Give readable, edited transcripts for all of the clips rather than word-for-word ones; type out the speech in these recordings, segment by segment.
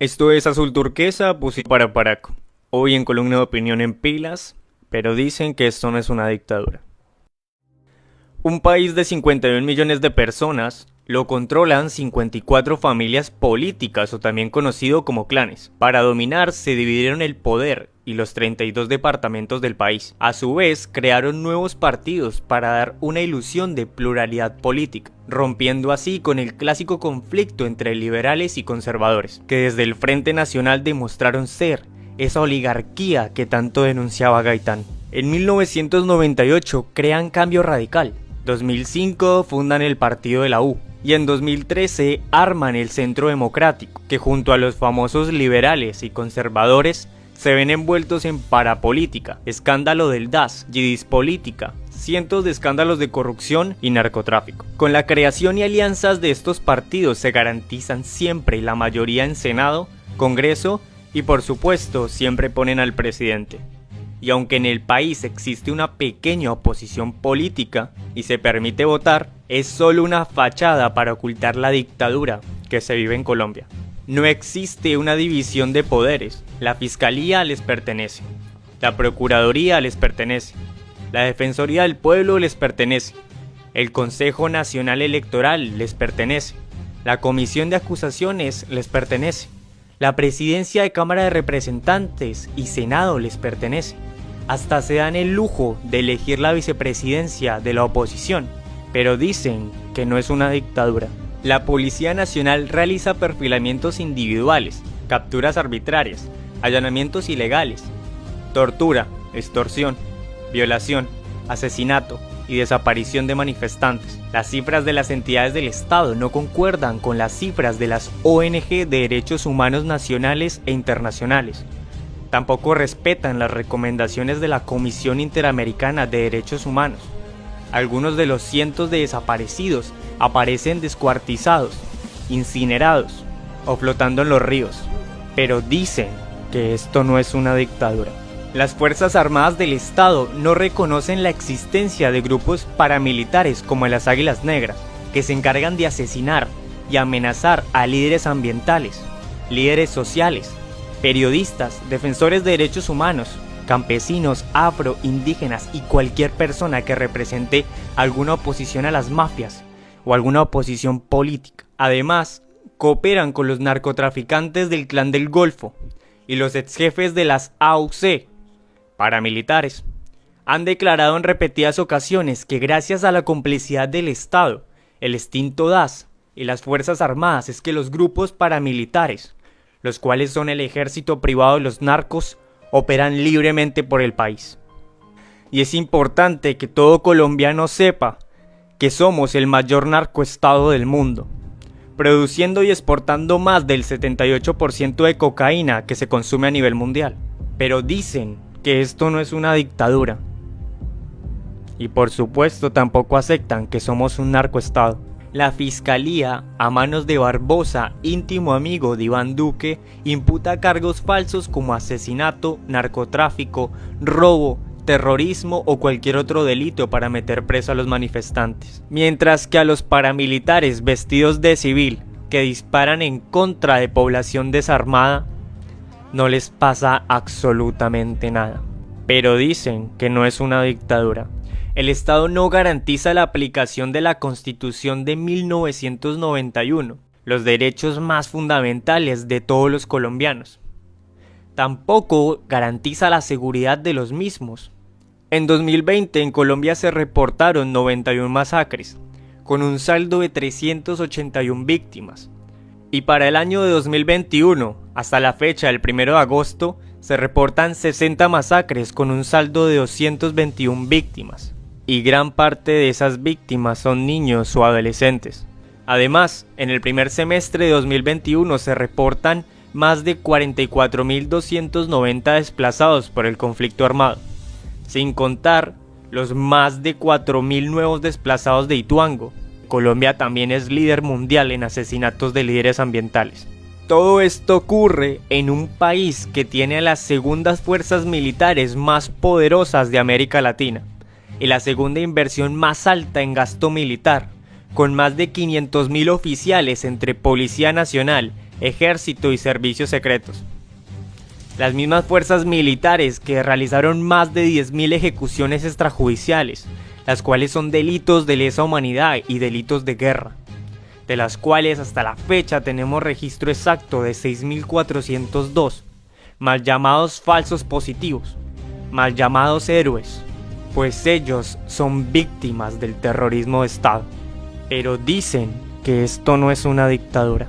Esto es Azul Turquesa, para Paraco. Hoy en columna de opinión en pilas, pero dicen que esto no es una dictadura. Un país de 51 millones de personas lo controlan 54 familias políticas o también conocido como clanes. Para dominar se dividieron el poder y los 32 departamentos del país. A su vez crearon nuevos partidos para dar una ilusión de pluralidad política, rompiendo así con el clásico conflicto entre liberales y conservadores, que desde el Frente Nacional demostraron ser esa oligarquía que tanto denunciaba Gaitán. En 1998 crean Cambio Radical, 2005 fundan el partido de la U, y en 2013 arman el Centro Democrático, que junto a los famosos liberales y conservadores se ven envueltos en parapolítica, escándalo del DAS, Yidispolítica, cientos de escándalos de corrupción y narcotráfico. Con la creación y alianzas de estos partidos se garantizan siempre la mayoría en Senado, Congreso y por supuesto siempre ponen al presidente. Y aunque en el país existe una pequeña oposición política y se permite votar, es solo una fachada para ocultar la dictadura que se vive en Colombia. No existe una división de poderes. La Fiscalía les pertenece, la Procuraduría les pertenece, la Defensoría del Pueblo les pertenece, el Consejo Nacional Electoral les pertenece, la Comisión de Acusaciones les pertenece, la Presidencia de Cámara de Representantes y Senado les pertenece. Hasta se dan el lujo de elegir la vicepresidencia de la oposición, pero dicen que no es una dictadura. La Policía Nacional realiza perfilamientos individuales, capturas arbitrarias, allanamientos ilegales, tortura, extorsión, violación, asesinato y desaparición de manifestantes. Las cifras de las entidades del Estado no concuerdan con las cifras de las ONG de derechos humanos nacionales e internacionales. Tampoco respetan las recomendaciones de la Comisión Interamericana de Derechos Humanos. Algunos de los cientos de desaparecidos aparecen descuartizados, incinerados o flotando en los ríos, pero dicen que esto no es una dictadura. Las Fuerzas Armadas del Estado no reconocen la existencia de grupos paramilitares como las Águilas Negras, que se encargan de asesinar y amenazar a líderes ambientales, líderes sociales, periodistas, defensores de derechos humanos, campesinos, afro, indígenas y cualquier persona que represente alguna oposición a las mafias o alguna oposición política. Además, cooperan con los narcotraficantes del Clan del Golfo y los exjefes de las AUC, paramilitares. Han declarado en repetidas ocasiones que gracias a la complicidad del Estado, el extinto DAS y las Fuerzas Armadas es que los grupos paramilitares, los cuales son el ejército privado de los narcos, operan libremente por el país. Y es importante que todo colombiano sepa que somos el mayor narcoestado del mundo, produciendo y exportando más del 78% de cocaína que se consume a nivel mundial. Pero dicen que esto no es una dictadura. Y por supuesto tampoco aceptan que somos un narcoestado. La Fiscalía, a manos de Barbosa, íntimo amigo de Iván Duque, imputa cargos falsos como asesinato, narcotráfico, robo, terrorismo o cualquier otro delito para meter preso a los manifestantes. Mientras que a los paramilitares vestidos de civil que disparan en contra de población desarmada, no les pasa absolutamente nada. Pero dicen que no es una dictadura. El Estado no garantiza la aplicación de la Constitución de 1991, los derechos más fundamentales de todos los colombianos. Tampoco garantiza la seguridad de los mismos. En 2020 en Colombia se reportaron 91 masacres, con un saldo de 381 víctimas. Y para el año de 2021, hasta la fecha del 1 de agosto, se reportan 60 masacres con un saldo de 221 víctimas. Y gran parte de esas víctimas son niños o adolescentes. Además, en el primer semestre de 2021 se reportan más de 44.290 desplazados por el conflicto armado, sin contar los más de 4.000 nuevos desplazados de Ituango. Colombia también es líder mundial en asesinatos de líderes ambientales. Todo esto ocurre en un país que tiene a las segundas fuerzas militares más poderosas de América Latina y la segunda inversión más alta en gasto militar, con más de 500.000 oficiales entre Policía Nacional, ejército y servicios secretos. Las mismas fuerzas militares que realizaron más de 10.000 ejecuciones extrajudiciales, las cuales son delitos de lesa humanidad y delitos de guerra, de las cuales hasta la fecha tenemos registro exacto de 6.402, mal llamados falsos positivos, mal llamados héroes, pues ellos son víctimas del terrorismo de Estado. Pero dicen que esto no es una dictadura.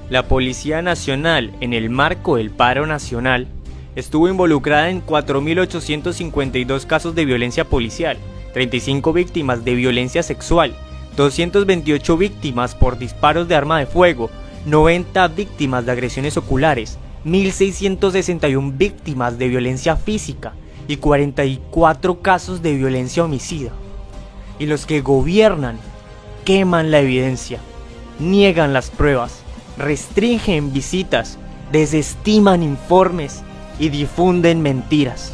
La Policía Nacional, en el marco del paro nacional, estuvo involucrada en 4.852 casos de violencia policial, 35 víctimas de violencia sexual, 228 víctimas por disparos de arma de fuego, 90 víctimas de agresiones oculares, 1.661 víctimas de violencia física y 44 casos de violencia homicida. Y los que gobiernan queman la evidencia, niegan las pruebas, restringen visitas, desestiman informes y difunden mentiras.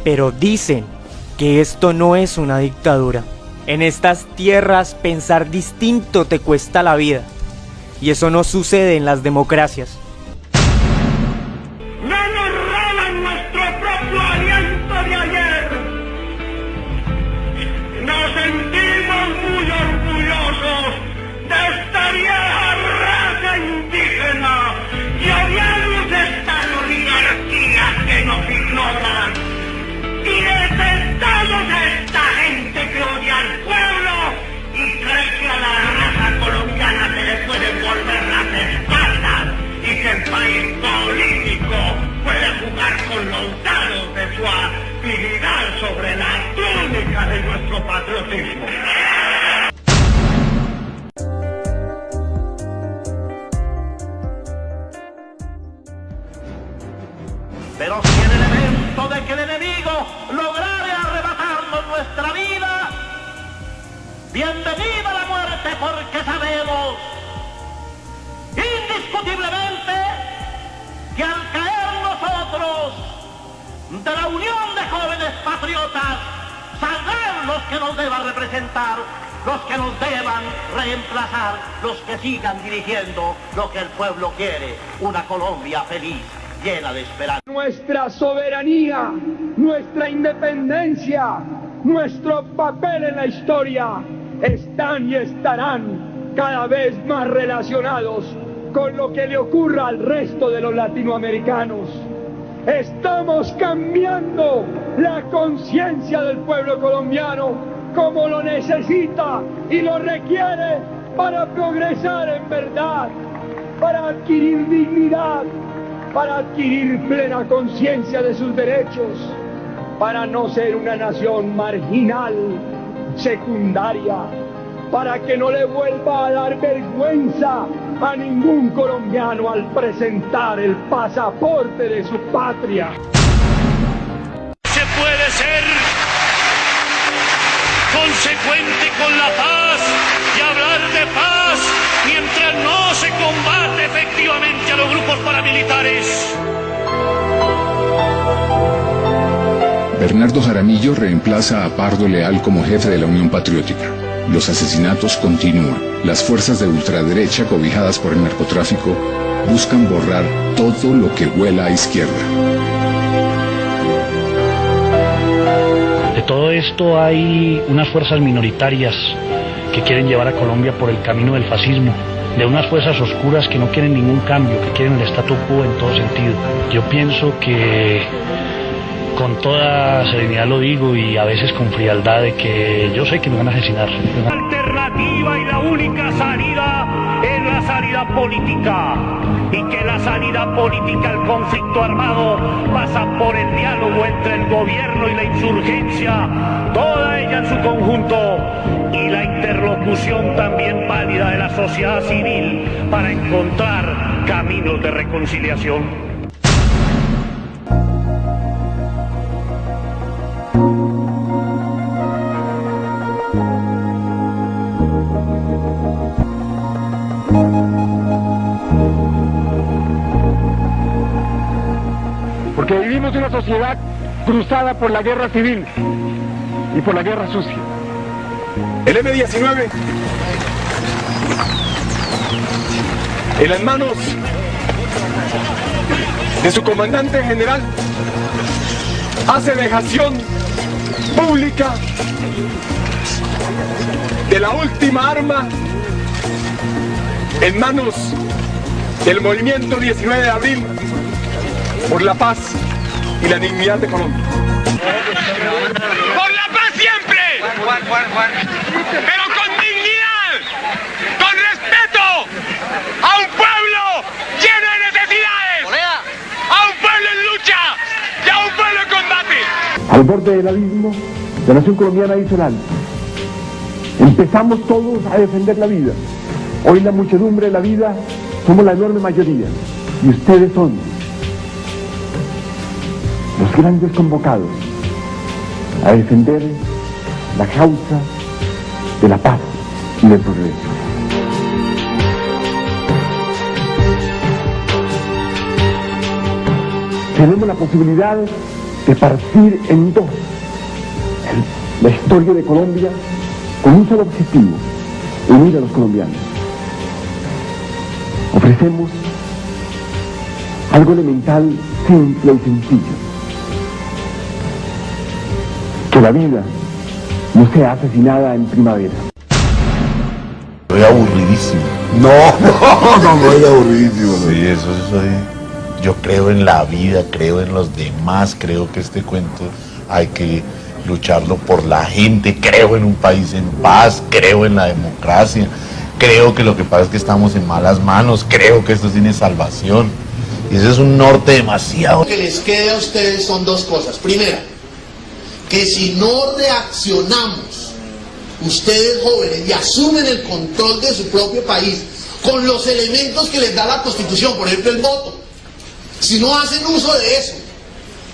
Pero dicen que esto no es una dictadura. En estas tierras pensar distinto te cuesta la vida, y eso no sucede en las democracias. ¡No nos roban nuestro propio aliento de ayer! Nos sentimos muy orgullosos de esta vieja raza indígena y odiamos esta oligarquía que nos ignoran. Y detestamos a esta gente que odia al pueblo y cree que a la raza colombiana se le pueden volver las espaldas y que el país político puede jugar con los dados de su habilidad sobre la túnica de nuestro patriotismo. Pero si el elemento de que el enemigo lograre arrebatarnos nuestra vida, bienvenida la muerte, porque sabemos indiscutiblemente que al caer nosotros de la unión de jóvenes patriotas, saldrán los que nos deban representar, los que nos deban reemplazar, los que sigan dirigiendo lo que el pueblo quiere, una Colombia feliz, llena de esperanza. Nuestra soberanía, nuestra independencia, nuestro papel en la historia están y estarán cada vez más relacionados con lo que le ocurra al resto de los latinoamericanos. Estamos cambiando la conciencia del pueblo colombiano como lo necesita y lo requiere para progresar en verdad, para adquirir dignidad, para adquirir plena conciencia de sus derechos, para no ser una nación marginal, secundaria, para que no le vuelva a dar vergüenza a ningún colombiano al presentar el pasaporte de su patria. Se puede ser consecuente con la paz y hablar de paz mientras no se combate efectivamente a los grupos paramilitares. Bernardo Jaramillo reemplaza a Pardo Leal como jefe de la Unión Patriótica. Los asesinatos continúan. Las fuerzas de ultraderecha, cobijadas por el narcotráfico, buscan borrar todo lo que huela a izquierda. De todo esto hay unas fuerzas minoritarias que quieren llevar a Colombia por el camino del fascismo, de unas fuerzas oscuras que no quieren ningún cambio, que quieren el statu quo en todo sentido. Yo pienso que con toda serenidad lo digo y a veces con frialdad de que yo sé que me van a asesinar. La alternativa y la única salida es la salida política, y que la salida política al conflicto armado pasa por el diálogo entre el gobierno y la insurgencia, toda ella en su conjunto, y la interlocución también válida de la sociedad civil para encontrar caminos de reconciliación. Porque vivimos una sociedad cruzada por la guerra civil y por la guerra sucia. El M-19 en las manos que su comandante general hace dejación pública de la última arma en manos del movimiento 19 de abril por la paz y la dignidad de Colombia. ¡Por la paz siempre! ¡Pero con dignidad! ¡Con respeto! ¡A un pueblo lleno de necesidades! ¡A un pueblo en lucha! ¡Y a un pueblo en combate! Al borde del abismo, la nación colombiana hizo el alto. Empezamos todos a defender la vida. Hoy la muchedumbre de la vida somos la enorme mayoría. Y ustedes son los grandes convocados a defender la causa de la paz y del progreso. Tenemos la posibilidad de partir en dos la historia de Colombia con un solo objetivo: unir a los colombianos. Ofrecemos algo elemental, simple y sencillo: que la vida no sea asesinada en primavera. Estoy aburridísimo. No es aburridísimo. Sí, eso ahí. Yo creo en la vida, creo en los demás, creo que este cuento hay que lucharlo por la gente, creo en un país en paz, creo en la democracia, creo que lo que pasa es que estamos en malas manos, creo que esto tiene salvación. Y ese es un norte demasiado. Lo que les queda a ustedes son dos cosas. Primera, que si no reaccionamos, ustedes jóvenes, y asumen el control de su propio país con los elementos que les da la Constitución, por ejemplo el voto, si no hacen uso de eso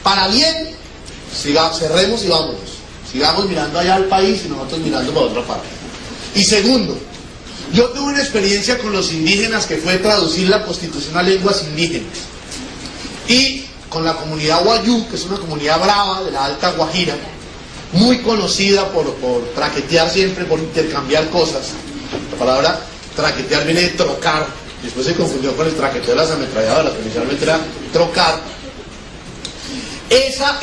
para bien, cerremos y vámonos. Sigamos mirando allá al país y nosotros mirando para otra parte. Y segundo, yo tuve una experiencia con los indígenas que fue traducir la Constitución a lenguas indígenas. Y con la comunidad Wayuu, que es una comunidad brava de la Alta Guajira, muy conocida por traquetear siempre, por intercambiar cosas. La palabra traquetear viene de trocar, después se confundió con el traqueteo de las ametralladoras, que inicialmente era trocar. Esa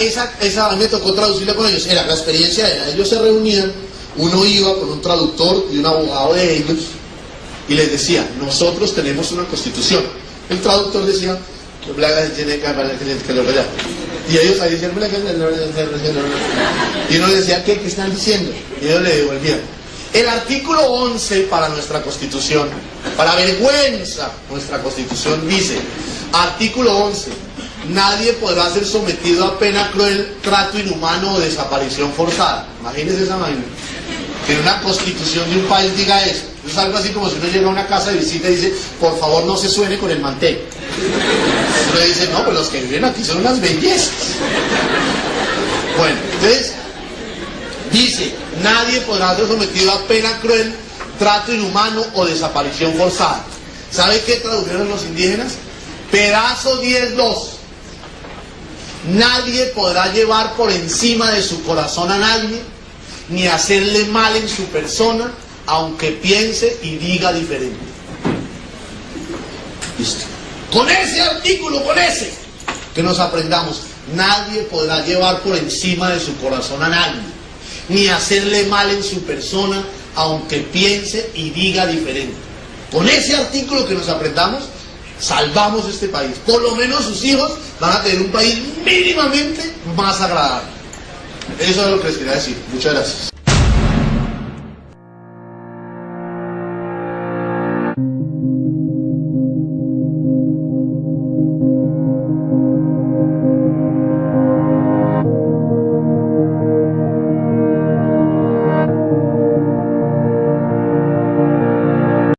a mí me tocó traducirla con ellos. Era la experiencia de ellos se reunían, uno iba con un traductor y un abogado de ellos y les decía: nosotros tenemos una constitución. El traductor decía: y ellos ahí decían, y uno le decía: ¿qué están diciendo? Y ellos le devolvían. El artículo 11 para nuestra constitución, para vergüenza, nuestra constitución dice, artículo 11: nadie podrá ser sometido a pena cruel, trato inhumano o desaparición forzada. Imagínense esa vaina. Que en una constitución de un país diga eso. Es algo así como si uno llega a una casa de visita y dice: por favor no se suene con el mantel. Uno dice: no, pues los que viven aquí son unas bellezas. Bueno, entonces dice: nadie podrá ser sometido a pena cruel, trato inhumano o desaparición forzada. ¿Sabe qué tradujeron los indígenas? Pedazo 10.2: nadie podrá llevar por encima de su corazón a nadie, ni hacerle mal en su persona, aunque piense y diga diferente. Listo. Con ese artículo, que nos aprendamos: nadie podrá llevar por encima de su corazón a nadie, ni hacerle mal en su persona, aunque piense y diga diferente. Con ese artículo que nos aprendamos, salvamos este país. Por lo menos sus hijos van a tener un país mínimamente más agradable. Eso es lo que les quería decir. Muchas gracias.